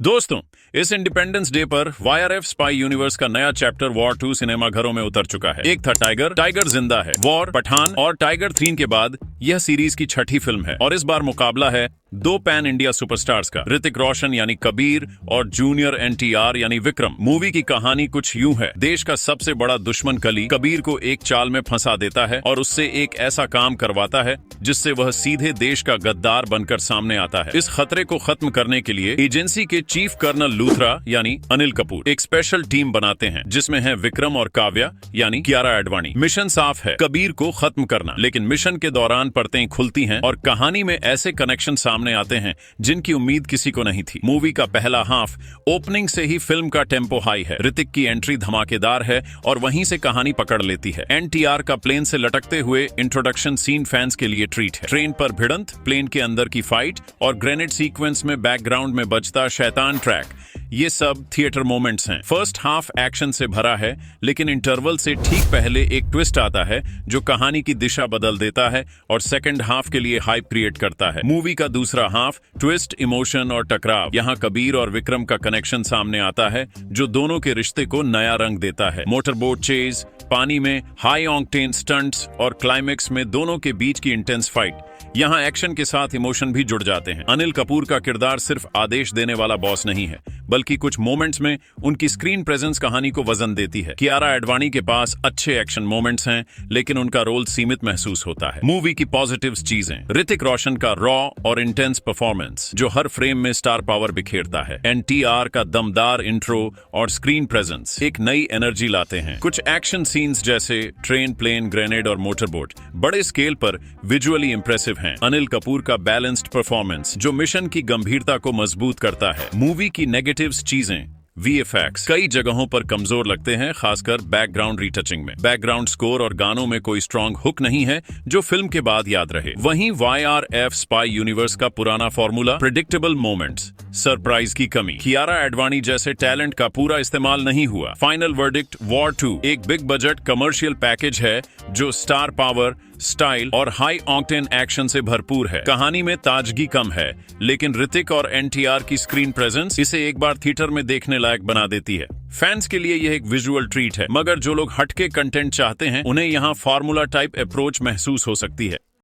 दोस्तों, इस independence day पर वाईआरएफ स्पाई यूनिवर्स का नया चैप्टर वॉर 2 सिनेमा घरों में उतर चुका है। एक था टाइगर, टाइगर जिंदा है। वॉर, पठान और टाइगर 3 के बाद यह सीरीज की छठी फिल्म है और इस बार मुकाबला है दो पैन इंडिया सुपरस्टार्स का, ऋतिक रोशन यानी कबीर और जूनियर एनटीआर यानी विक्रम। मूवी की कहानी कुछ यूं है। देश का सबसे बड़ा दुश्मन कली कबीर को एक चाल में फंसा देता है और उससे एक ऐसा काम करवाता है जिससे वह सीधे देश का गद्दार बनकर सामने आता है। इस खतरे को खत्म करने के लिए एजेंसी के चीफ कर्नल लूथरा यानी अनिल कपूर एक स्पेशल टीम बनाते हैं जिसमें है विक्रम और काव्या यानी कियारा एडवाणी। मिशन साफ है, कबीर को खत्म करना। लेकिन मिशन के दौरान परतें खुलती हैं और कहानी में ऐसे कनेक्शन सामने आते हैं जिनकी उम्मीद किसी को नहीं थी। मूवी का पहला हाफ ओपनिंग से ही फिल्म का टेम्पो हाई है। ऋतिक की एंट्री धमाकेदार है और वहीं से कहानी पकड़ लेती है। एनटीआर का प्लेन से लटकते हुए इंट्रोडक्शन सीन फैंस के लिए ट्रीट है। ट्रेन पर भिड़ंत, प्लेन के अंदर की फाइट और ग्रेनेड सीक्वेंस में बैकग्राउंड में बजता शैतान ट्रैक, ये सब थिएटर मोमेंट्स हैं। फर्स्ट हाफ एक्शन से भरा है लेकिन इंटरवल से ठीक पहले एक ट्विस्ट आता है जो कहानी की दिशा बदल देता है और सेकंड हाफ के लिए हाइप क्रिएट करता है। मूवी का दूसरा हाफ ट्विस्ट, इमोशन और टकराव। यहाँ कबीर और विक्रम का कनेक्शन सामने आता है जो दोनों के रिश्ते को नया रंग देता है। मोटरबोट चेज, पानी में हाई ऑक्टेन स्टंट्स और क्लाइमेक्स में दोनों के बीच की इंटेंस फाइट, यहाँ एक्शन के साथ इमोशन भी जुड़ जाते हैं। अनिल कपूर का किरदार सिर्फ आदेश देने वाला बॉस नहीं है बल्कि कुछ मोमेंट्स में उनकी स्क्रीन प्रेजेंस कहानी को वजन देती है। कियारा एडवाणी के पास अच्छे एक्शन मोमेंट्स हैं लेकिन उनका रोल सीमित महसूस होता है। मूवी की पॉजिटिव्स चीजें, ऋतिक रोशन का रॉ और इंटेंस परफॉर्मेंस जो हर फ्रेम में स्टार पावर बिखेरता है। एनटीआर का दमदार इंट्रो और स्क्रीन प्रेजेंस एक नई एनर्जी लाते हैं। कुछ एक्शन सीन्स जैसे ट्रेन, प्लेन, ग्रेनेड और मोटरबोट बड़े स्केल पर विजुअली इंप्रेसिव हैं। अनिल कपूर का बैलेंस्ड परफॉर्मेंस जो मिशन की गंभीरता को मजबूत करता है। मूवी की नेगेटिव्स चीजें, वीएफएक्स कई जगहों पर कमजोर लगते हैं, खासकर बैकग्राउंड रीटचिंग में। बैकग्राउंड स्कोर और गानों में कोई स्ट्रॉन्ग हुक नहीं है जो फिल्म के बाद याद रहे। वहीं वाईआरएफ स्पाई यूनिवर्स का पुराना फॉर्मूला, प्रेडिक्टेबल मोमेंट्स, सरप्राइज की कमी, कियारा एडवाणी जैसे टैलेंट का पूरा इस्तेमाल नहीं हुआ। फाइनल वर्डिक्ट, वॉर 2 एक बिग बजट कमर्शियल पैकेज है जो स्टार पावर, स्टाइल और हाई ऑक्टेन एक्शन से भरपूर है। कहानी में ताजगी कम है लेकिन ऋतिक और एनटीआर की स्क्रीन प्रेजेंस इसे एक बार थिएटर में देखने लायक बना देती है। फैंस के लिए यह एक विजुअल ट्रीट है, मगर जो लोग हटके कंटेंट चाहते हैं उन्हें यहाँ फार्मूला टाइप अप्रोच महसूस हो सकती है।